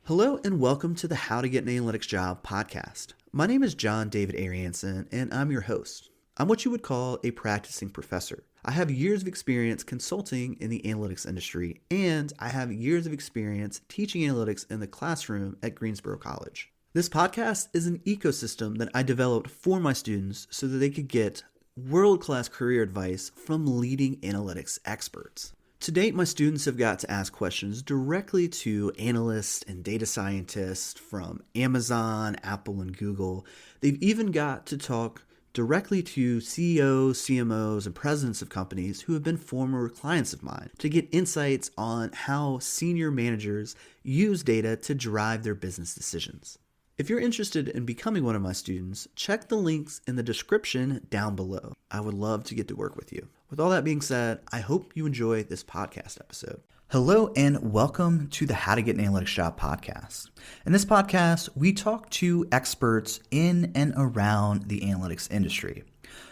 Hello and welcome to the How to Get an Analytics Job podcast. My name is John David Arianson and I'm your host. I'm what you would call a practicing professor. I have years of experience consulting in the analytics industry, and I have years of experience teaching analytics in the classroom at Greensboro College. This podcast is an ecosystem that I developed for my students so that they could get world-class career advice from leading analytics experts. To date, my students have got to ask questions directly to analysts and data scientists from Amazon, Apple, and Google. They've even got to talk directly to CEOs, CMOs, and presidents of companies who have been former clients of mine to get insights on how senior managers use data to drive their business decisions. If you're interested in becoming one of my students, check the links in the description down below. I would love to get to work with you. With all that being said, I hope you enjoy this podcast episode. Hello and welcome to the How to Get an Analytics Job podcast. In this podcast, we talk to experts in and around the analytics industry.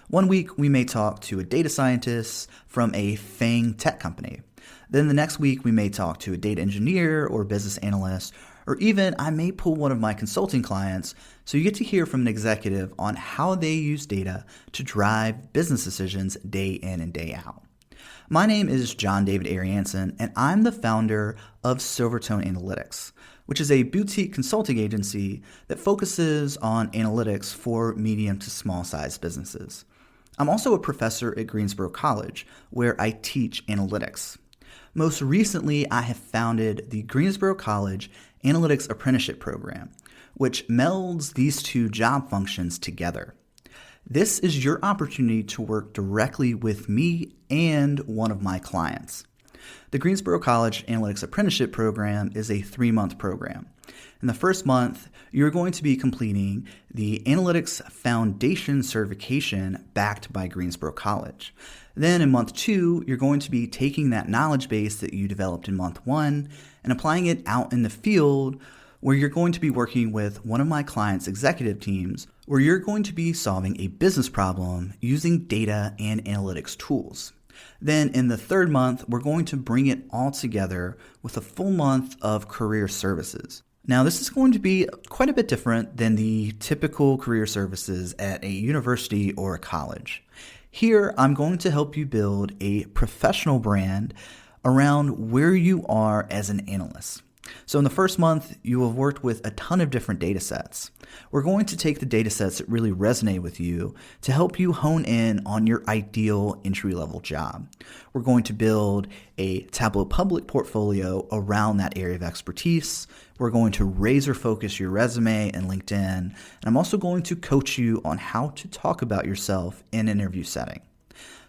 One week, we may talk to a data scientist from a FANG tech company. Then the next week, we may talk to a data engineer or business analyst, or even I may pull one of my consulting clients so you get to hear from an executive on how they use data to drive business decisions day in and day out. My name is John David Arianson, and I'm the founder of Silvertone Analytics, which is a boutique consulting agency that focuses on analytics for medium to small size businesses. I'm also a professor at Greensboro College, where I teach analytics. Most recently, I have founded the Greensboro College Analytics Apprenticeship Program, which melds these two job functions together. This is your opportunity to work directly with me and one of my clients. The Greensboro College Analytics Apprenticeship Program is a 3-month program. In the first month, you're going to be completing the Analytics Foundation certification backed by Greensboro College. Then in month 2, you're going to be taking that knowledge base that you developed in month 1 and applying it out in the field, where you're going to be working with one of my clients' executive teams, where you're going to be solving a business problem using data and analytics tools. Then in the 3rd month, we're going to bring it all together with a full month of career services. Now, this is going to be quite a bit different than the typical career services at a university or a college. Here, I'm going to help you build a professional brand around where you are as an analyst. So in the first month, you will have worked with a ton of different data sets. We're going to take the data sets that really resonate with you to help you hone in on your ideal entry-level job. We're going to build a Tableau public portfolio around that area of expertise. We're going to razor focus your resume and LinkedIn. And I'm also going to coach you on how to talk about yourself in an interview setting.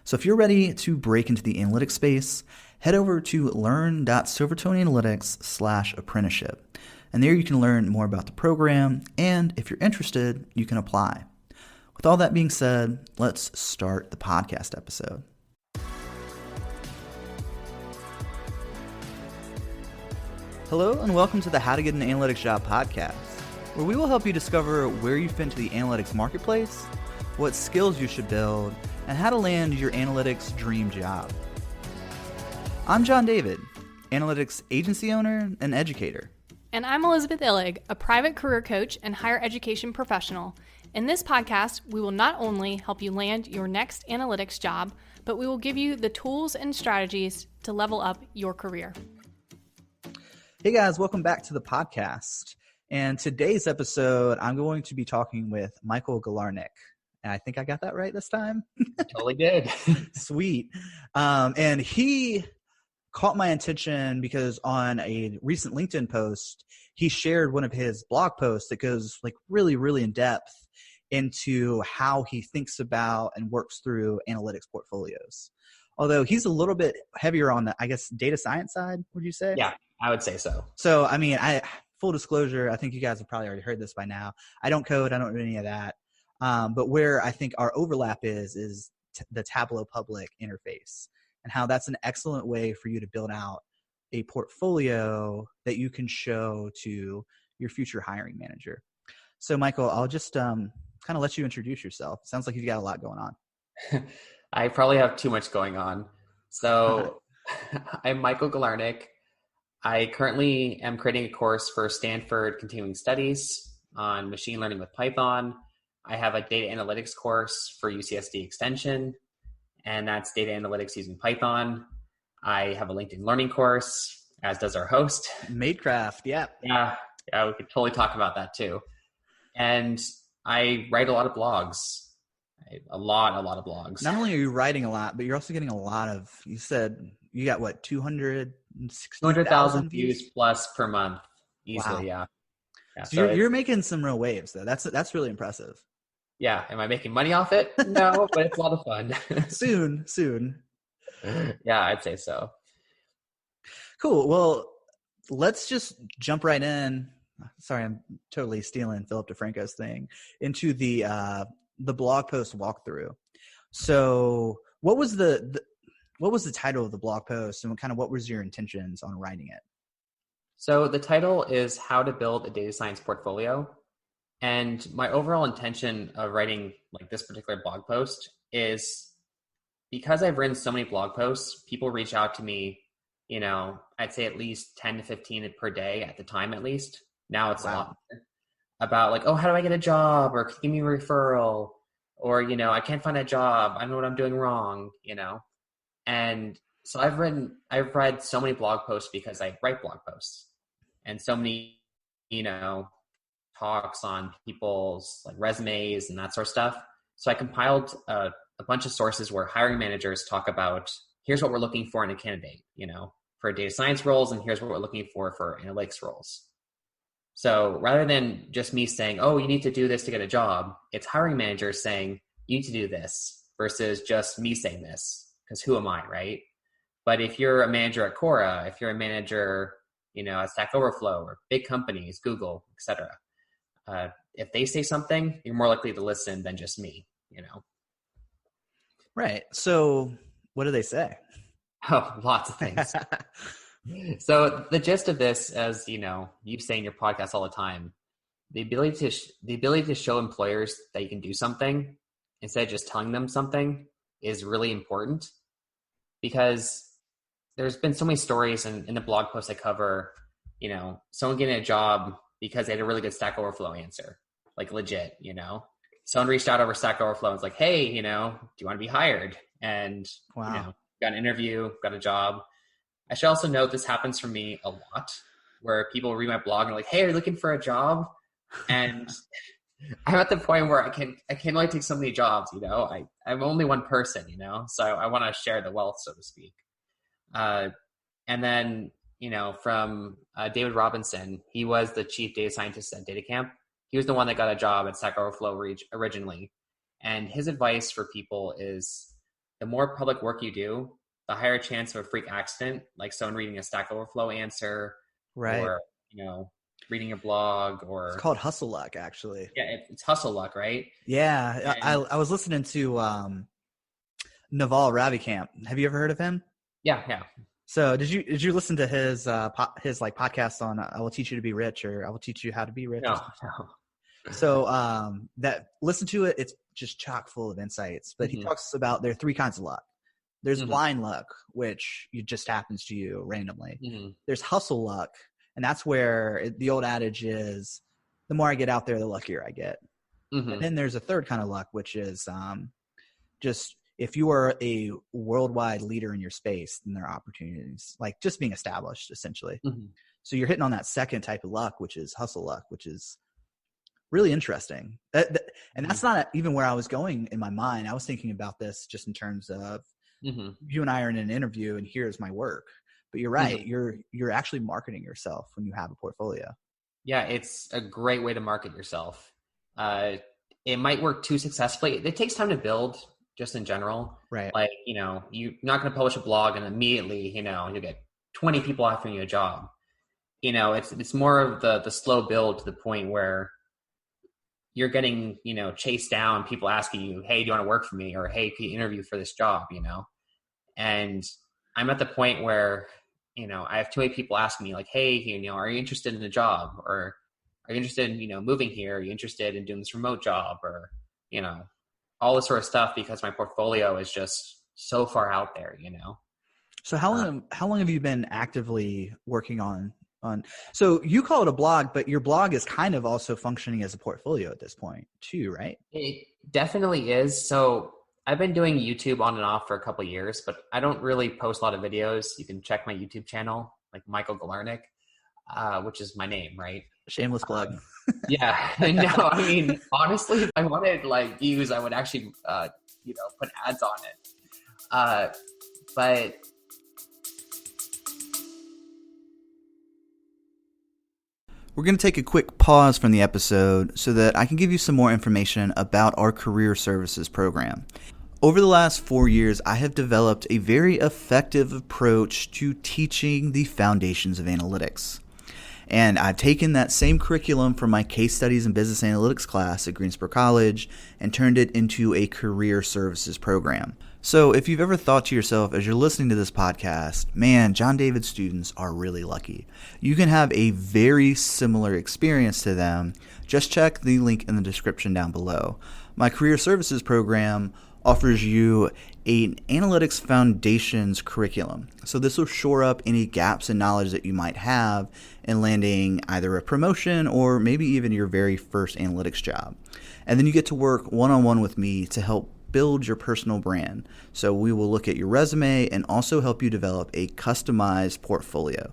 So if you're ready to break into the analytics space, head over to learn.silvertoneanalytics.com/apprenticeship. And there you can learn more about the program, and if you're interested, you can apply. With all that being said, let's start the podcast episode. Hello, and welcome to the How to Get an Analytics Job podcast, where we will help you discover where you fit into the analytics marketplace, what skills you should build, and how to land your analytics dream job. I'm John David, analytics agency owner and educator. And I'm Elizabeth Illig, a private career coach and higher education professional. In this podcast, we will not only help you land your next analytics job, but we will give you the tools and strategies to level up your career. Hey guys, welcome back to the podcast. And today's episode, I'm going to be talking with Michael Galarnyk. And I think I got that right this time. Totally did. Sweet. And he caught my attention because on a recent LinkedIn post, he shared one of his blog posts that goes like really, really in depth into how he thinks about and works through analytics portfolios. Although he's a little bit heavier on the, I guess, data science side, would you say? Yeah, I would say so. So, I mean, full disclosure, I think you guys have probably already heard this by now. I don't code. I don't do any of that. But where I think our overlap is the Tableau public interface, and how that's an excellent way for you to build out a portfolio that you can show to your future hiring manager. So, Michael, I'll just kind of let you introduce yourself. Sounds like you've got a lot going on. I probably have too much going on. So I'm Michael Galarnyk. I currently am creating a course for Stanford Continuing Studies on machine learning with Python. I have a data analytics course for UCSD Extension, and that's data analytics using Python. I have a LinkedIn Learning course, as does our host. Madecraft, yeah. Yeah, we could totally talk about that too. And I write a lot of blogs. A lot of blogs. Not only are you writing a lot, but you're also getting a lot of, you said you got what, 200,000 views plus per month easily. Wow. Yeah. So you're making some real waves though. That's really impressive. Yeah. Am I making money off it? No, but it's a lot of fun. Soon. Yeah, I'd say so. Cool. Well, let's just jump right in. Sorry, I'm totally stealing Philip DeFranco's thing into the blog post walkthrough. So what was the title of the blog post, and what was your intentions on writing it? So the title is How to Build a Data Science Portfolio. And my overall intention of writing like this particular blog post is because I've written so many blog posts, people reach out to me, I'd say at least 10 to 15 per day at the time, at least. Now it's a lot more. About like, oh, how do I get a job? Or give me a referral? Or, I can't find a job. I don't know what I'm doing wrong, And so I've read so many blog posts because I write blog posts and so many, talks on people's like resumes and that sort of stuff. So I compiled a bunch of sources where hiring managers talk about, here's what we're looking for in a candidate, for data science roles, and here's what we're looking for analytics roles. So rather than just me saying, oh, you need to do this to get a job, it's hiring managers saying, you need to do this versus just me saying this, because who am I, right? But if you're a manager at Quora, if you're a manager, at Stack Overflow or big companies, Google, etc., if they say something, you're more likely to listen than just me, Right. So what do they say? Oh, lots of things. So the gist of this, as you say in your podcast all the time, the ability to show employers that you can do something instead of just telling them something is really important, because there's been so many stories in the blog post I cover, someone getting a job because they had a really good Stack Overflow answer, like legit, someone reached out over Stack Overflow and was like, hey, do you want to be hired? And, wow. Got an interview, got a job. I should also note this happens for me a lot, where people read my blog and are like, hey, are you looking for a job? And I'm at the point where I can only take so many jobs, I'm only one person, so I want to share the wealth, so to speak. And then, from David Robinson, he was the chief data scientist at DataCamp. He was the one that got a job at Stack Overflow originally. And his advice for people is, the more public work you do, the higher chance of a freak accident, like someone reading a Stack Overflow answer, right, or, reading a blog, or it's called hustle luck, actually. Yeah, it's hustle luck, right? Yeah. And I was listening to Naval Ravikant. Have you ever heard of him? Yeah. So did you listen to his podcast on I Will Teach You to Be Rich, or I Will Teach You How to Be Rich? No. So listen to it. It's just chock full of insights. But he talks about there are three kinds of luck. There's blind luck, which just happens to you randomly. There's hustle luck, and that's where the old adage is, the more I get out there, the luckier I get. And then there's a third kind of luck, which is just if you are a worldwide leader in your space, then there are opportunities, like just being established, essentially. So you're hitting on that second type of luck, which is hustle luck, which is really interesting. And that's not even where I was going in my mind. I was thinking about this just in terms of you and I are in an interview and here's my work. But you're right. You're actually marketing yourself when you have a portfolio. Yeah, it's a great way to market yourself. It might work too successfully. It takes time to build, just in general. Right. Like, you're not going to publish a blog and immediately, you'll get 20 people offering you a job. It's more of the slow build to the point where you're getting, chased down, people asking you, hey, do you want to work for me? Or, hey, can you interview for this job, And I'm at the point where, I have too many people asking me like, hey, are you interested in a job? Or are you interested in, moving here? Are you interested in doing this remote job? Or, all this sort of stuff, because my portfolio is just so far out there, So how long have you been actively working on, so you call it a blog, but your blog is kind of also functioning as a portfolio at this point too, right? It definitely is. So I've been doing YouTube on and off for a couple of years, but I don't really post a lot of videos. You can check my YouTube channel, like Michael Galarnyk, which is my name, right? Shameless plug. Yeah. No, I mean, honestly, if I wanted like views, I would actually, put ads on it. But We're going to take a quick pause from the episode so that I can give you some more information about our career services program. Over the last 4 years, I have developed a very effective approach to teaching the foundations of analytics. And I've taken that same curriculum from my case studies and business analytics class at Greensboro College and turned it into a career services program. So if you've ever thought to yourself as you're listening to this podcast, man, John David students are really lucky. You can have a very similar experience to them. Just check the link in the description down below. My career services program offers you an analytics foundations curriculum. So this will shore up any gaps in knowledge that you might have in landing either a promotion or maybe even your very first analytics job. And then you get to work one-on-one with me to help build your personal brand. So we will look at your resume and also help you develop a customized portfolio.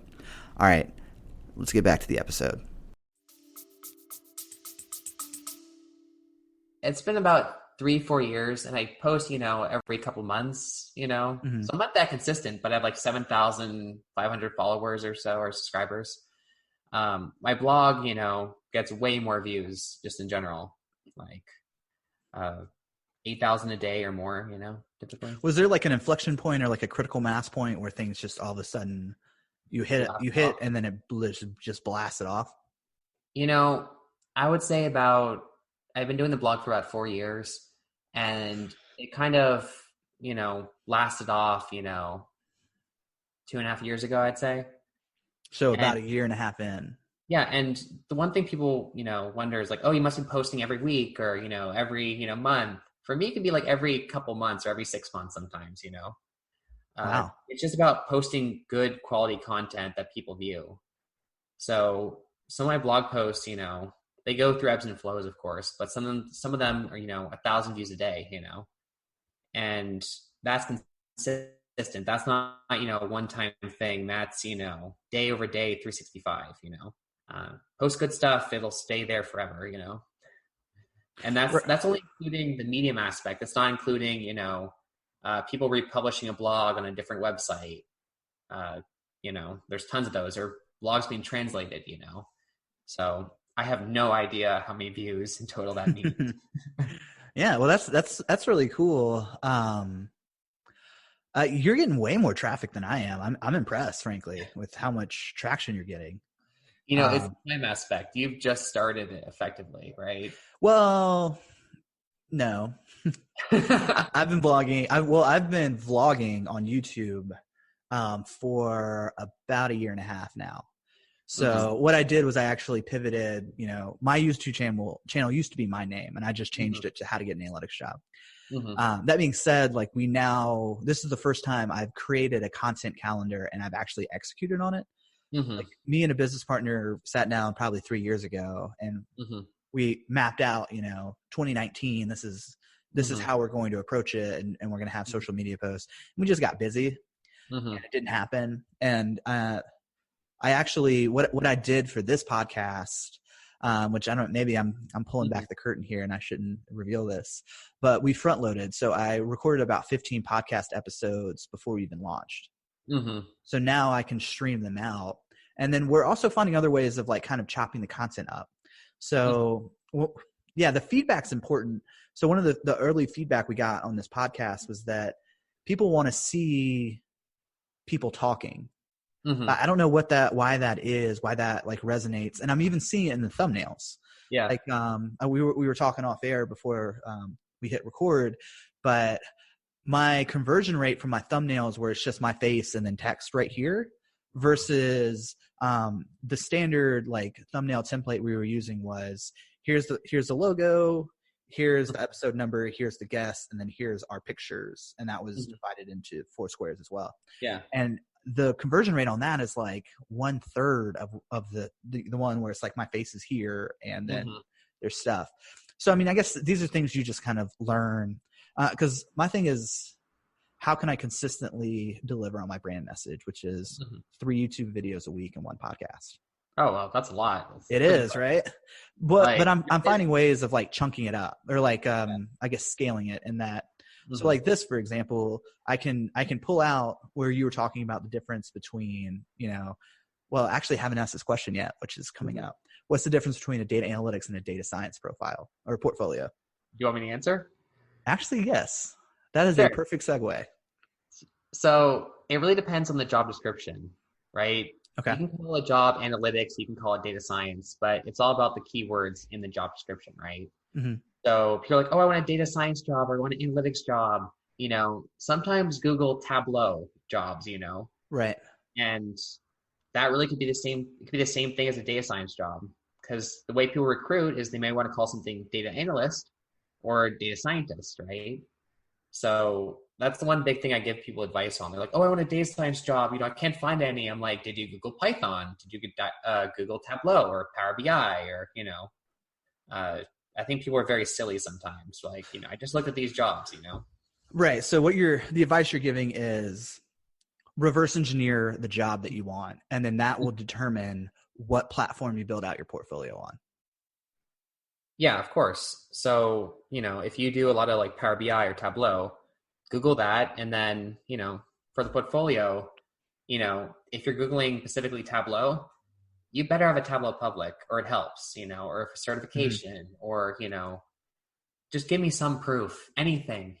All right, let's get back to the episode. it's been about 3-4 years, and I post, every couple months, Mm-hmm. So I'm not that consistent, but I have like 7,500 followers or so, or subscribers. My blog, gets way more views just in general, like 8,000 a day or more, typically. Was there like an inflection point or like a critical mass point where things just all of a sudden you hit and then it just blasted off? I would say I've been doing the blog for about 4 years, and it kind of, lasted off, 2.5 years ago, I'd say. So about a year and a half in. Yeah. And the one thing people, wonder is like, oh, you must be posting every week or, every, month. For me, it can be like every couple months or every 6 months sometimes, Wow. It's just about posting good quality content that people view. So some of my blog posts, they go through ebbs and flows, of course, but some of them are, 1,000 views a day, and that's consistent. That's not, a one-time thing. That's, day over day, 365, post good stuff. It'll stay there forever, and that's only including the medium aspect. That's not including, people republishing a blog on a different website. There's tons of those, or blogs being translated, so I have no idea how many views in total that means. Yeah, well, that's really cool. You're getting way more traffic than I am. I'm impressed, frankly, with how much traction you're getting. It's the time aspect. You've just started it effectively, right? Well, no. I've been blogging. I've been vlogging on YouTube for about a year and a half now. So what I did was I actually pivoted, my YouTube channel used to be my name, and I just changed it to How to Get an Analytics Job. That being said, like this is the first time I've created a content calendar and I've actually executed on it. Like me and a business partner sat down probably 3 years ago, and we mapped out, 2019, this is how we're going to approach it. And we're going to have social media posts. And we just got busy and it didn't happen. And, I actually, what I did for this podcast, which maybe I'm pulling back the curtain here and I shouldn't reveal this, but we front loaded. So I recorded about 15 podcast episodes before we even launched. So now I can stream them out. And then we're also finding other ways of like kind of chopping the content up. So the feedback's important. So one of the early feedback we got on this podcast was that people want to see people talking. I don't know why that is, why that like resonates. And I'm even seeing it in the thumbnails. Yeah. Like, we were talking off air before, we hit record, but my conversion rate from my thumbnails where it's just my face and then text right here versus, the standard like thumbnail template we were using was here's the logo, here's the episode number, here's the guest, and then here's our pictures. And that was divided into 4 squares as well. Yeah. And the conversion rate on that is like 1/3 of the one where it's like my face is here and then there's stuff. So, I mean, I guess these are things you just kind of learn. Because my thing is, how can I consistently deliver on my brand message, which is 3 YouTube videos a week and 1 podcast? Oh, well, that's a lot. It is, right? But I'm finding ways of like chunking it up or like I guess scaling it in that. So like this, for example, I can pull out where you were talking about the difference between, well, actually haven't asked this question yet, which is coming up. What's the difference between a data analytics and a data science profile or portfolio? Do you want me to answer? Actually, yes. That is a perfect segue. So it really depends on the job description, right? Okay. You can call a job analytics, you can call it data science, but it's all about the keywords in the job description, right? So if you're like, oh, I want a data science job or I want an analytics job, sometimes Google Tableau jobs, Right. And that really could be the same. It could be the same thing as a data science job, because the way people recruit is they may want to call something data analyst or data scientist, right? So that's the one big thing I give people advice on. They're like, oh, I want a data science job. I can't find any. I'm like, did you Google Python? Did you Google Tableau or Power BI or, I think people are very silly sometimes. Like, I just looked at these jobs, Right. So the advice you're giving is reverse engineer the job that you want, and then that will determine what platform you build out your portfolio on. Yeah, of course. So, if you do a lot of like Power BI or Tableau, Google that. And then, for the portfolio, if you're Googling specifically Tableau, you better have a Tableau public, or it helps, or a certification or, just give me some proof, anything,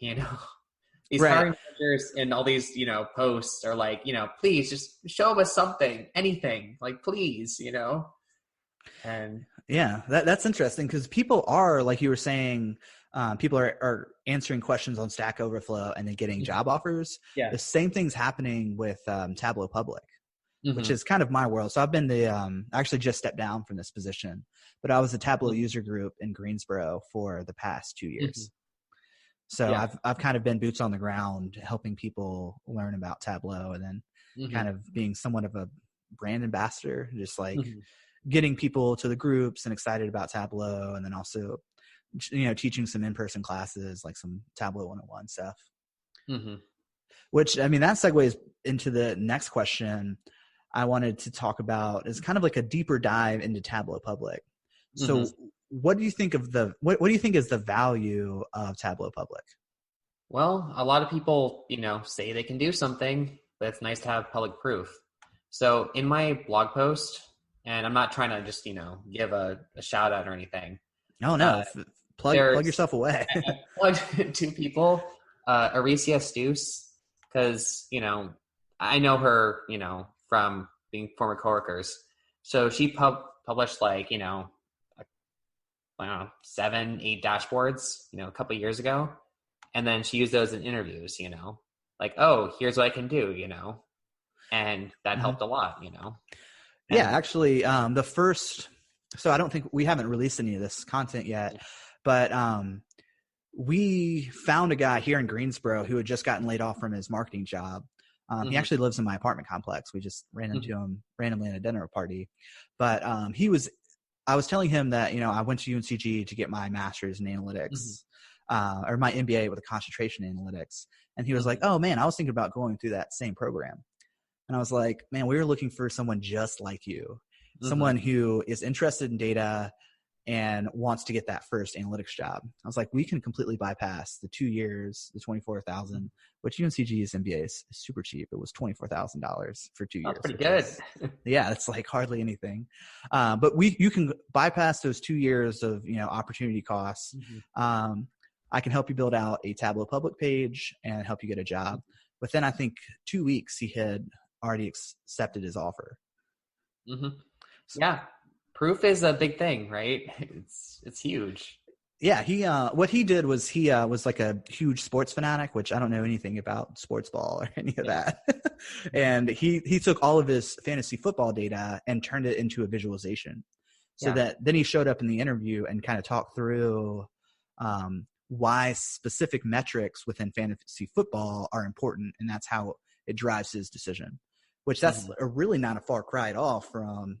These hiring managers and all these, posts are like, please just show us something, anything, like, please, and yeah, that's interesting because people are, like you were saying, people are answering questions on Stack Overflow and then getting job offers. Yeah. The same thing's happening with Tableau Public, which is kind of my world. So I've been I actually just stepped down from this position, but I was the Tableau user group in Greensboro for the past 2 years. So I've kind of been boots on the ground helping people learn about Tableau and then kind of being somewhat of a brand ambassador, just like getting people to the groups and excited about Tableau, and then also, teaching some in-person classes, like some Tableau 101 stuff. Which, I mean, that segues into the next question I wanted to talk about, is kind of like a deeper dive into Tableau Public. So what do you think of what do you think is the value of Tableau Public? Well, a lot of people, say they can do something, but it's nice to have public proof. So in my blog post, and I'm not trying to just, give a shout out or anything. Oh, no. Plug yourself away. I plugged 2 people, Aricia Stuce, because, I know her, from being former coworkers. So she published like, 7, 8 dashboards, a couple of years ago. And then she used those in interviews, like, oh, here's what I can do, and that helped a lot, And, yeah, actually, so I don't think we haven't released any of this content yet, but we found a guy here in Greensboro who had just gotten laid off from his marketing job. He actually lives in my apartment complex. We just ran into him randomly at a dinner party, but I was telling him that, I went to UNCG to get my master's in analytics, or my MBA with a concentration in analytics. And he was like, oh man, I was thinking about going through that same program. And I was like, man, we were looking for someone just like you, someone who is interested in data and wants to get that first analytics job. I was like, we can completely bypass the 2 years, the $24,000, which UNCG's MBA is super cheap. It was $24,000 for 2 years. That's pretty good. Yeah, it's like hardly anything. But you can bypass those 2 years of, opportunity costs. I can help you build out a Tableau Public page and help you get a job. Within, I think, 2 weeks, he had already accepted his offer. So, yeah. Proof is a big thing, right? It's huge. Yeah, he what he did was he was like a huge sports fanatic, which I don't know anything about sports ball or any of that. And he took all of his fantasy football data and turned it into a visualization. So that then he showed up in the interview and kind of talked through why specific metrics within fantasy football are important, and that's how it drives his decision. Which that's a really not a far cry at all from,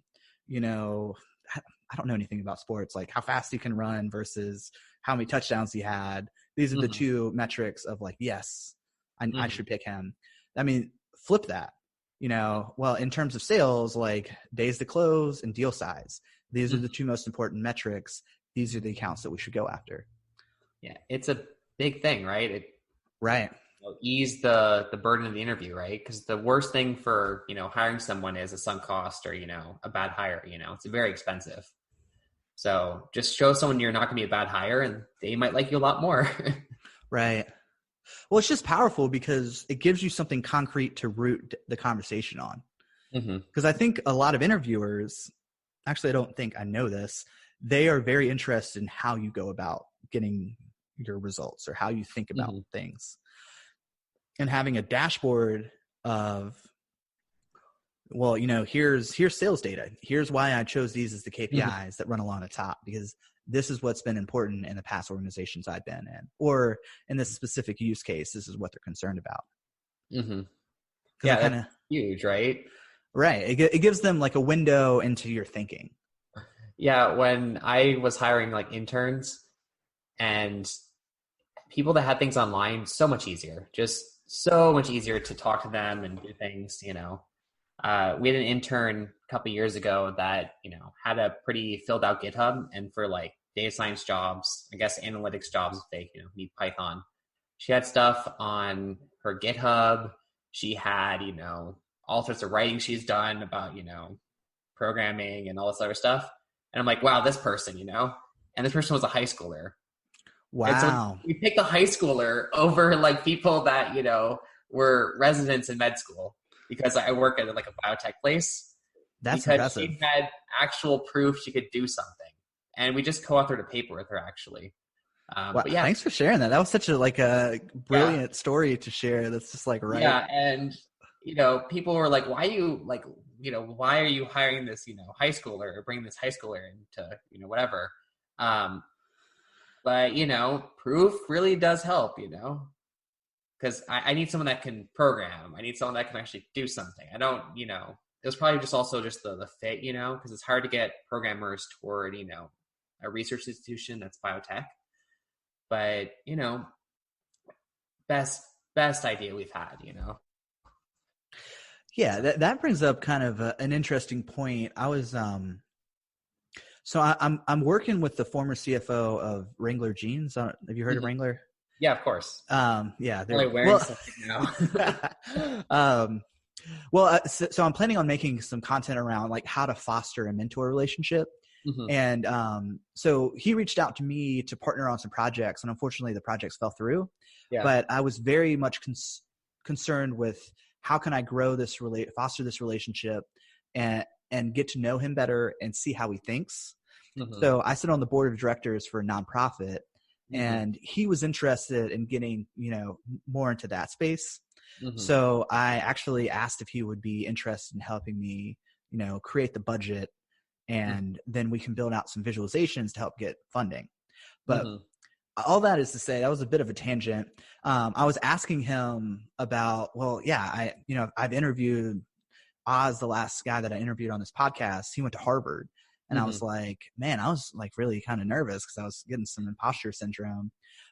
I don't know anything about sports, like how fast he can run versus how many touchdowns he had. These are the two metrics of like, yes, I should pick him. I mean, flip that, well, in terms of sales, like days to close and deal size, these are the two most important metrics. These are the accounts that we should go after. Yeah. It's a big thing, right? Right. Ease the burden of the interview, right? Because the worst thing for, hiring someone is a sunk cost or, a bad hire, it's very expensive. So just show someone you're not going to be a bad hire and they might like you a lot more. Right. Well, it's just powerful because it gives you something concrete to root the conversation on. Because I think a lot of interviewers, actually, I don't think I know this, they are very interested in how you go about getting your results or how you think about things. And having a dashboard of, well, here's sales data. Here's why I chose these as the KPIs that run along the top, because this is what's been important in the past organizations I've been in, or in this specific use case, this is what they're concerned about. Yeah, that's huge, right? Right. It gives them like a window into your thinking. Yeah, when I was hiring like interns and people that had things online, so much easier, just so much easier to talk to them and do things, we had an intern a couple of years ago that, had a pretty filled out GitHub, and for like data science jobs, I guess analytics jobs, if they, need Python, she had stuff on her GitHub. She had, all sorts of writing she's done about, programming and all this other stuff. And I'm like, wow, this person, and this person was a high schooler. Wow. So we picked a high schooler over like people that, were residents in med school, because I work at like a biotech place. That's because impressive. She had actual proof she could do something. And we just co-authored a paper with her, actually. Well, but yeah. Thanks for sharing that. That was such a brilliant story to share. That's just like, right. Yeah. And, people were like, why are you hiring this, high schooler, or bringing this high schooler into, whatever. But, proof really does help, because I need someone that can program. I need someone that can actually do something. I don't, it was probably just also just the fit, because it's hard to get programmers toward, a research institution that's biotech. But, best idea we've had, Yeah, that brings up kind of an interesting point. I was so I'm working with the former CFO of Wrangler Jeans. Have you heard of Wrangler? Yeah, of course. Yeah, they're wearing something now. So I'm planning on making some content around like how to foster a mentor relationship. And so he reached out to me to partner on some projects, and unfortunately the projects fell through. Yeah. But I was very much concerned with how can I grow this foster this relationship and get to know him better and see how he thinks. So I sit on the board of directors for a nonprofit, and he was interested in getting, more into that space. So I actually asked if he would be interested in helping me, create the budget, and then we can build out some visualizations to help get funding. But all that is to say, that was a bit of a tangent. I was asking him about, I've interviewed Oz, the last guy that I interviewed on this podcast. He went to Harvard. And I was like, man, I was like really kind of nervous because I was getting some imposter syndrome.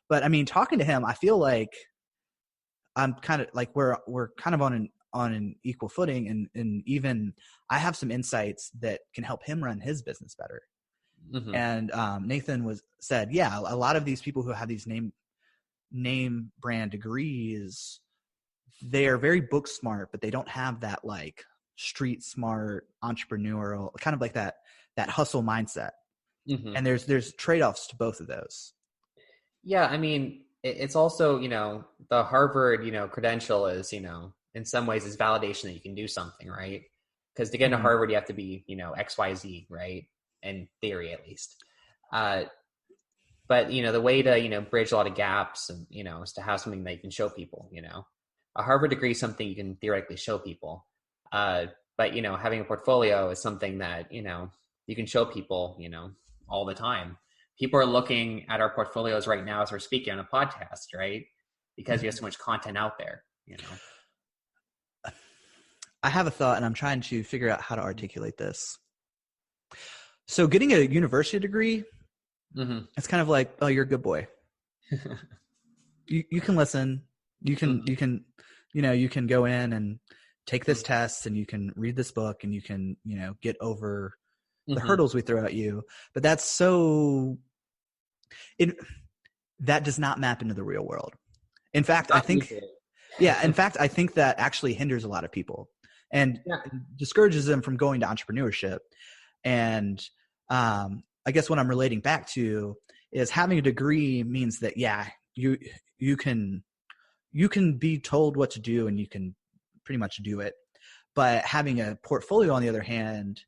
But I mean, talking to him, I feel like I'm kind of like we're kind of on an equal footing, and even I have some insights that can help him run his business better. And Nathan said, yeah, a lot of these people who have these name brand degrees, they are very book smart, but they don't have that like street smart entrepreneurial kind of like that hustle mindset. And there's trade-offs to both of those. Yeah. I mean, it's also, the Harvard, credential is, in some ways is validation that you can do something, right? Because to get into Harvard, you have to be, XYZ, right? In theory, at least. But, the way to, bridge a lot of gaps and, is to have something that you can show people, a Harvard degree is something you can theoretically show people. But, having a portfolio is something that, you can show people, all the time. people are looking at our portfolios right now as we're speaking on a podcast, right? Because we have so much content out there, you know? I have a thought and I'm trying to figure out how to articulate this. So getting a university degree, it's kind of like, oh, you're a good boy. You can listen. You can you can go in and take this test and you can read this book and you can, get over the hurdles we throw at you. But that does not map into the real world. In fact, I think that actually hinders a lot of people and discourages them from going to entrepreneurship. And I guess what I'm relating back to is having a degree means that, you can be told what to do and you can pretty much do it. But having a portfolio, on the other hand,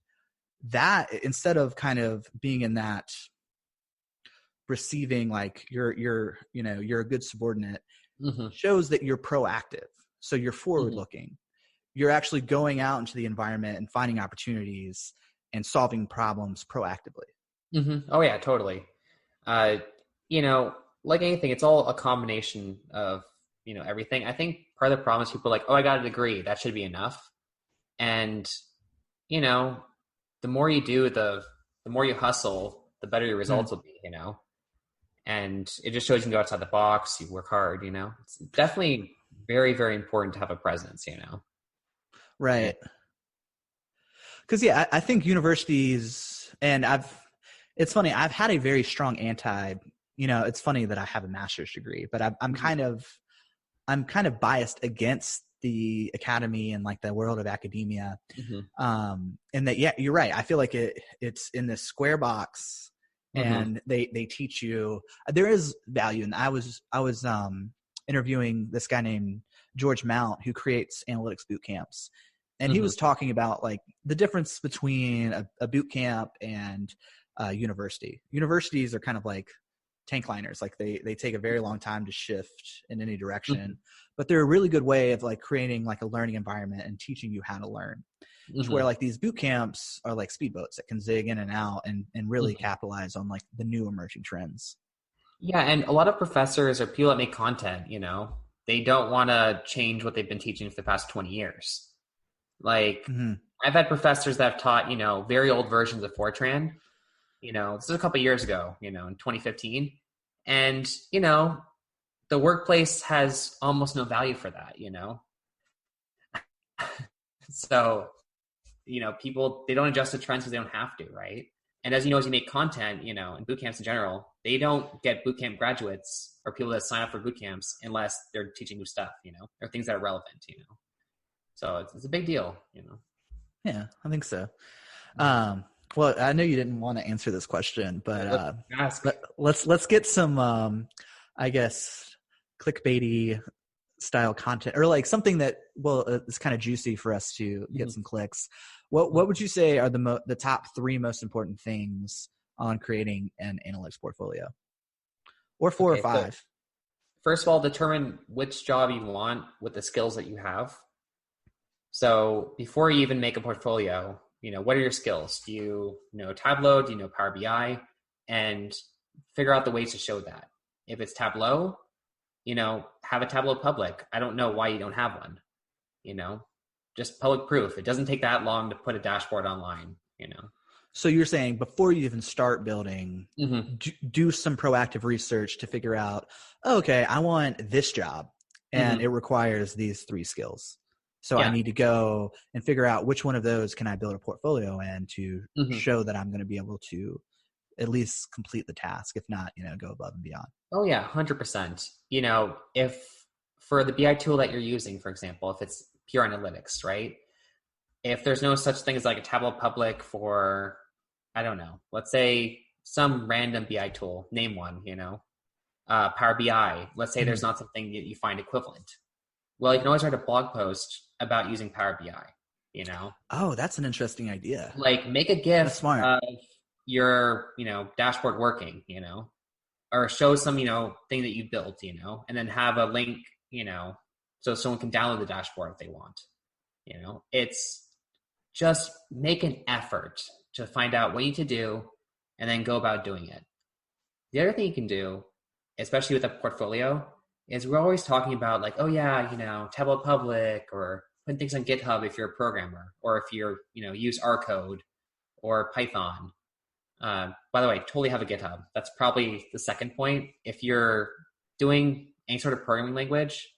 that instead of kind of being in that receiving, like you're a good subordinate, shows that you're proactive. So you're forward looking. You're actually going out into the environment and finding opportunities and solving problems proactively. Oh yeah, totally. Like anything, it's all a combination of, everything. I think part of the problem is people are like, oh, I got a degree, that should be enough. And, the more you do, the more you hustle, the better your results will be, and it just shows you can go outside the box, you work hard, it's definitely very, very important to have a presence, Right. Because, I think universities, and it's funny, I've had a very strong it's funny that I have a master's degree, but I'm kind of biased against the academy and like the world of academia. And that, you're right. I feel like it's in this square box and they teach you, there is value. And I was interviewing this guy named George Mount, who creates analytics boot camps. And he was talking about like the difference between a boot camp and a university. Universities are kind of like tank liners. Like they take a very long time to shift in any direction, but they're a really good way of like creating like a learning environment and teaching you how to learn. Where like these boot camps are like speedboats that can zig in and out and really capitalize on like the new emerging trends. Yeah. And a lot of professors or people that make content, they don't want to change what they've been teaching for the past 20 years. Like I've had professors that have taught, very old versions of Fortran. This is a couple of years ago, in 2015. And, the workplace has almost no value for that, So, people, they don't adjust to trends because they don't have to, right? And as you make content, in boot camps in general, they don't get boot camp graduates or people that sign up for boot camps unless they're teaching new stuff, or things that are relevant, So it's a big deal, Yeah, I think so. Well, I know you didn't want to answer this question, but let's get some, I guess, clickbaity style content, or like something that is kind of juicy for us to get some clicks. What would you say are the top 3 most important things on creating an analytics portfolio, or 4 or 5? So first of all, determine which job you want with the skills that you have. So before you even make a portfolio, what are your skills? Do you know Tableau? Do you know Power BI? And figure out the ways to show that. If it's Tableau, have a Tableau public. I don't know why you don't have one, just public proof. It doesn't take that long to put a dashboard online, So you're saying before you even start building, do some proactive research to figure out, okay, I want this job and it requires these 3 skills. So I need to go and figure out which one of those can I build a portfolio in to show that I'm going to be able to at least complete the task, if not, go above and beyond. Oh yeah, 100%. If for the BI tool that you're using, for example, if it's pure analytics, right? If there's no such thing as like a Tableau public for, I don't know, let's say some random BI tool, name one, Power BI. Let's say there's not something that you find equivalent. Well, you can always write a blog post about using Power BI, Oh, that's an interesting idea. Like make a GIF of your, dashboard working, or show some, thing that you built, and then have a link, so someone can download the dashboard if they want, it's just make an effort to find out what you need to do and then go about doing it. The other thing you can do, especially with a portfolio, is we're always talking about like, oh yeah, Tableau Public or putting things on GitHub if you're a programmer, or if you're, use R code or Python. By the way, totally have a GitHub. That's probably the second point. If you're doing any sort of programming language,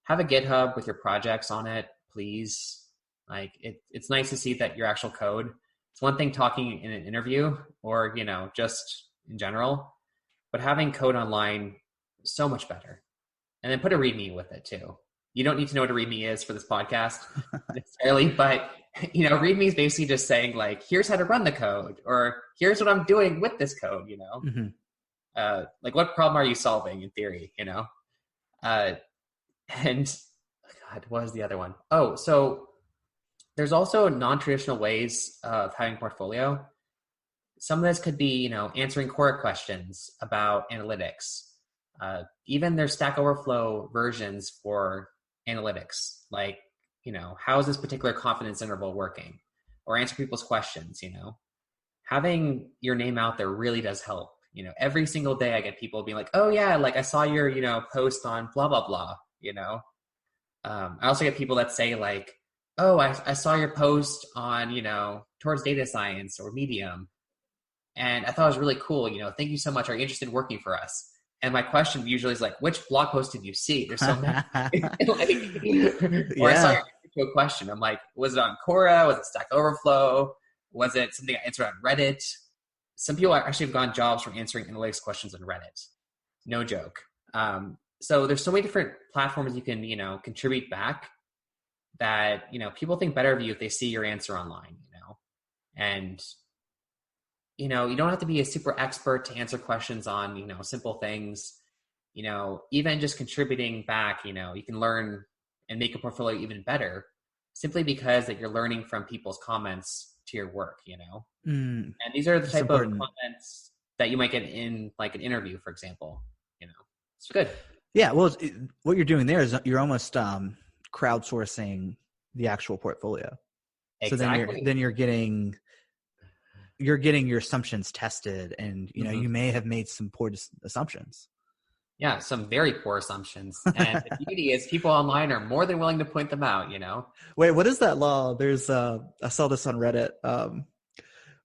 have a GitHub with your projects on it, please. Like it's nice to see that your actual code. It's one thing talking in an interview or, just in general, but having code online is so much better. And then put a README with it too. You don't need to know what a README is for this podcast necessarily, but README is basically just saying like, here's how to run the code, or here's what I'm doing with this code, Mm-hmm. Like what problem are you solving in theory, and God, what was the other one? Oh, so there's also non-traditional ways of having a portfolio. Some of this could be, answering Quora questions about analytics. Even there's Stack Overflow versions for analytics, like, how is this particular confidence interval working? Or answer people's questions, Having your name out there really does help. Every single day I get people being like, oh yeah, like I saw your, post on blah, blah, blah, I also get people that say like, oh, I saw your post on, towards data science or Medium, and I thought it was really cool. Thank you so much. Are you interested in working for us? And my question usually is like, which blog post did you see? There's so many. Or I saw your question. I'm like, was it on Quora? Was it Stack Overflow? Was it something I answered on Reddit? Some people actually have gotten jobs from answering analytics questions on Reddit. No joke. So there's so many different platforms you can, contribute back that, people think better of you if they see your answer online, and, you don't have to be a super expert to answer questions on, simple things, even just contributing back, you can learn and make a portfolio even better simply because that you're learning from people's comments to your work, and these are the type of comments that you might get in like an interview, for example, it's good. Yeah. Well, what you're doing there is you're almost crowdsourcing the actual portfolio. Exactly. So then you're getting your assumptions tested, and you may have made some poor assumptions. Yeah, some very poor assumptions. And the beauty is people online are more than willing to point them out, Wait, what is that law? There's I saw this on Reddit,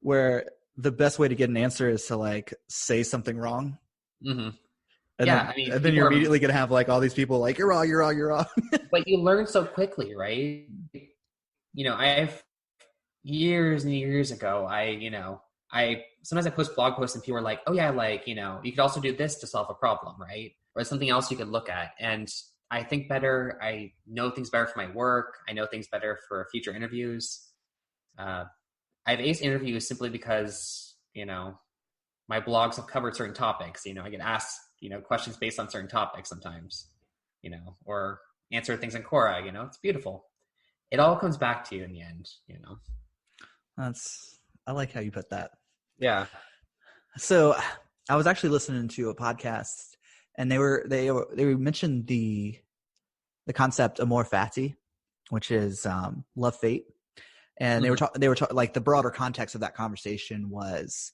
where the best way to get an answer is to like say something wrong. Mm-hmm. And then you're immediately going to have like all these people like, you're wrong. But you learn so quickly, right? I've years and years ago, I sometimes I post blog posts and people are like, oh yeah, like, you could also do this to solve a problem, right? Or something else you could look at. And I think better, I know things better for my work. I know things better for future interviews. I've aced interviews simply because, my blogs have covered certain topics. I get asked, questions based on certain topics sometimes, or answer things in Quora, it's beautiful. It all comes back to you in the end, I like how you put that. Yeah. So I was actually listening to a podcast, and they mentioned the concept amor fati, which is love fate, and they were talking like the broader context of that conversation was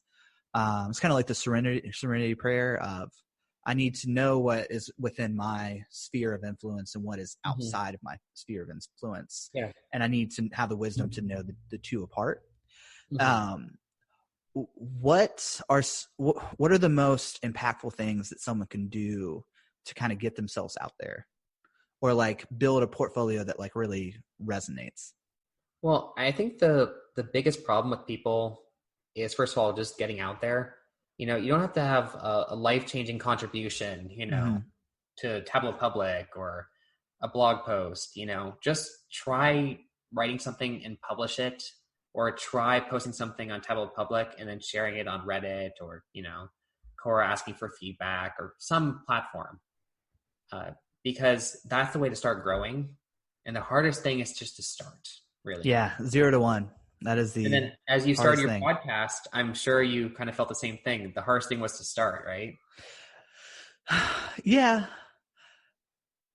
it's kind of like the serenity prayer of, I need to know what is within my sphere of influence and what is outside of my sphere of influence. Yeah. And I need to have the wisdom to know the two apart. Mm-hmm. What are the most impactful things that someone can do to kind of get themselves out there, or like build a portfolio that like really resonates? Well, I think the biggest problem with people is, first of all, just getting out there. You don't have to have a life-changing contribution, to Tableau Public or a blog post, just try writing something and publish it, or try posting something on Tableau Public and then sharing it on Reddit or, Quora asking for feedback or some platform, because that's the way to start growing. And the hardest thing is just to start, really. Yeah, 0 to 1. That is the. And then as you started your thing. podcast, I'm sure you kind of felt the same thing. The hardest thing was to start, right? Yeah.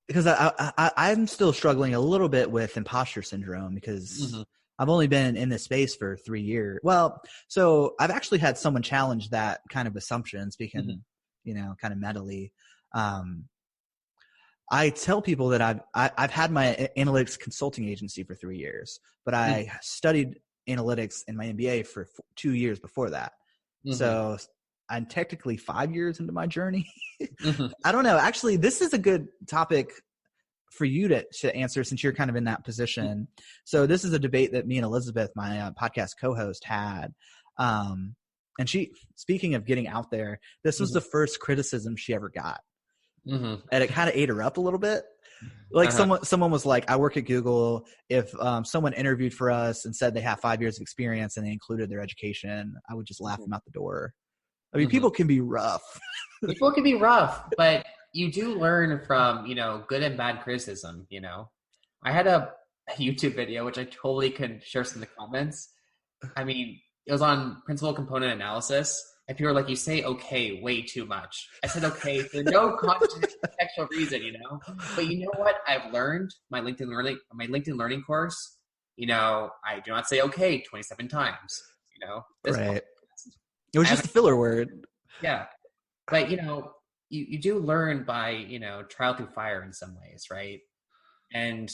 Because I'm still struggling a little bit with imposter syndrome, because I've only been in this space for 3 years. Well, so I've actually had someone challenge that kind of assumption, speaking kind of mentally. I tell people that I've had my analytics consulting agency for 3 years, but I studied analytics in my MBA for 2 years before that. So I'm technically 5 years into my journey. I don't know. Actually, this is a good topic for you to answer, since you're kind of in that position. So this is a debate that me and Elizabeth, my podcast co-host, had. And she, speaking of getting out there, this was the first criticism she ever got. And it kind of ate her up a little bit. Like someone was like, I work at Google. If someone interviewed for us and said they have 5 years of experience and they included their education, I would just laugh them out the door. I mean, people can be rough. People can be rough, but you do learn from, good and bad criticism, I had a YouTube video, which I totally could share some in the comments. I mean, it was on principal component analysis. And people were like, you say okay way too much. I said okay for no contextual reason, But you know what? I've learned my LinkedIn learning course. I do not say okay 27 times. Right. It was just a filler word. Yeah, but you do learn by trial through fire in some ways, right? And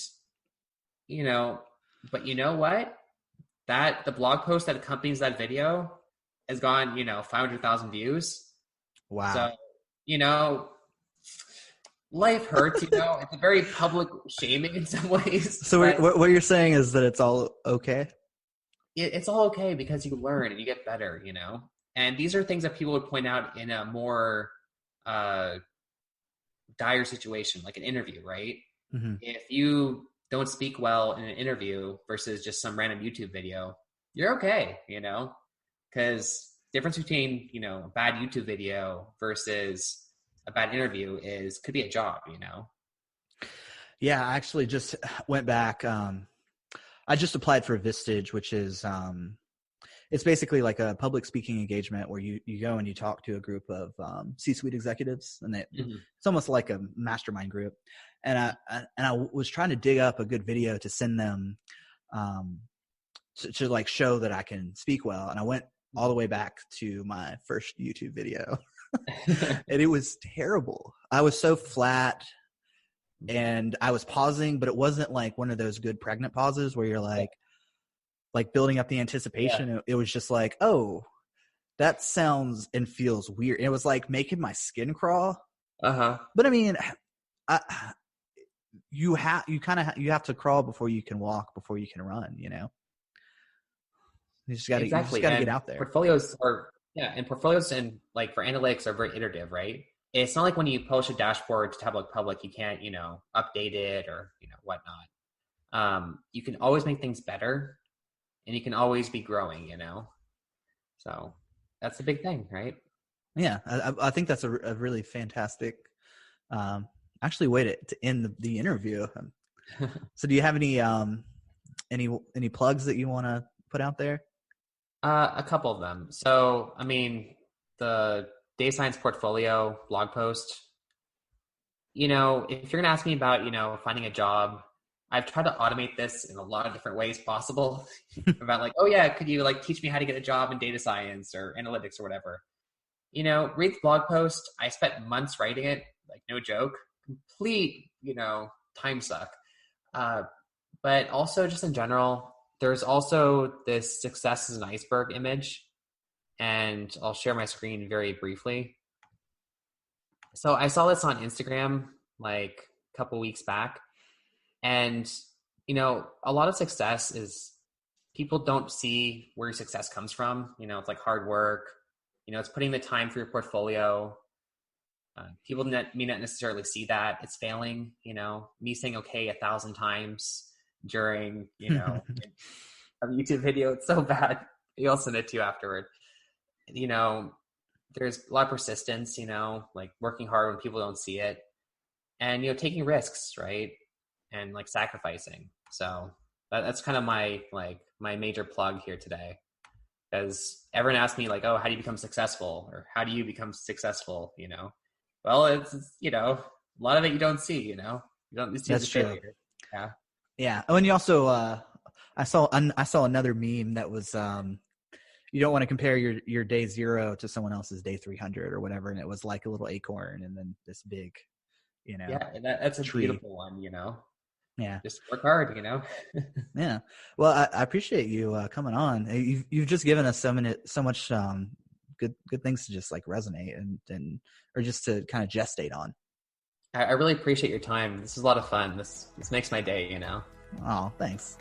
but you know what? That the blog post that accompanies that video has gone, 500,000 views. Wow. So, life hurts, it's a very public shaming in some ways. So what you're saying is that it's all okay? It's all okay because you learn and you get better, And these are things that people would point out in a more dire situation, like an interview, right? If you don't speak well in an interview versus just some random YouTube video, you're okay, because difference between, a bad YouTube video versus a bad interview could be a job, Yeah, I actually just went back. I just applied for Vistage, which is, it's basically like a public speaking engagement where you go and you talk to a group of C-suite executives, and it's almost like a mastermind group. And I was trying to dig up a good video to send them to like show that I can speak well. And I went all the way back to my first YouTube video, and it was terrible. I was so flat, and I was pausing, but it wasn't like one of those good pregnant pauses where you're like building up the anticipation. Yeah. It was just like, oh, that sounds and feels weird. And it was like making my skin crawl. But I mean, you have to crawl before you can walk, before you can run, You just got to get out there. Portfolios and like for analytics are very iterative, right? It's not like when you publish a dashboard to Tableau Public, you can't, update it or, whatnot. You can always make things better, and you can always be growing, So that's the big thing, right? Yeah, I think that's a really fantastic, actually way to end the interview. So do you have any plugs that you want to put out there? A couple of them. So, I mean, the data science portfolio blog post, if you're going to ask me about, finding a job, I've tried to automate this in a lot of different ways possible about like, oh yeah, could you like teach me how to get a job in data science or analytics or whatever? Read the blog post. I spent months writing it, like no joke, complete, time suck. But also just in general, there's also this success as an iceberg image, and I'll share my screen very briefly. So I saw this on Instagram like a couple weeks back, and a lot of success is people don't see where your success comes from. It's like hard work. It's putting the time for your portfolio. People may not necessarily see that. It's failing. Me saying okay 1,000 times during a YouTube video, it's so bad. I'll send it to you afterward. There's a lot of persistence, like working hard when people don't see it, and taking risks, right? And like sacrificing. So that's kind of my major plug here today, because everyone asks me like, oh, how do you become successful, or how do you become successful? Well, it's a lot of it you don't see. You don't see the failure. Yeah. Oh, and you also I saw another meme that was you don't want to compare your day 0 to someone else's day 300 or whatever. And it was like a little acorn and then this big, Yeah, that's a tree. beautiful one, Yeah. Just work hard, Yeah. Well, I appreciate you coming on. You've just given us so much good things to just like resonate and or just to kind of gestate on. I really appreciate your time. This is a lot of fun. This makes my day, Oh, thanks.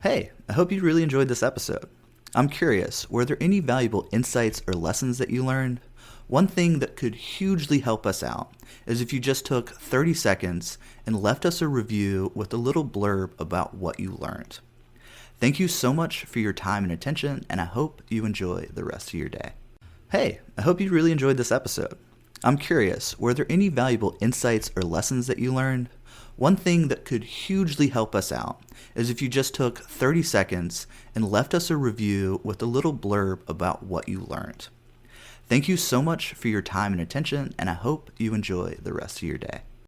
Hey, I hope you really enjoyed this episode. I'm curious, were there any valuable insights or lessons that you learned? One thing that could hugely help us out is if you just took 30 seconds and left us a review with a little blurb about what you learned. Thank you so much for your time and attention, and I hope you enjoy the rest of your day. Hey, I hope you really enjoyed this episode. I'm curious, were there any valuable insights or lessons that you learned? One thing that could hugely help us out is if you just took 30 seconds and left us a review with a little blurb about what you learned. Thank you so much for your time and attention, and I hope you enjoy the rest of your day.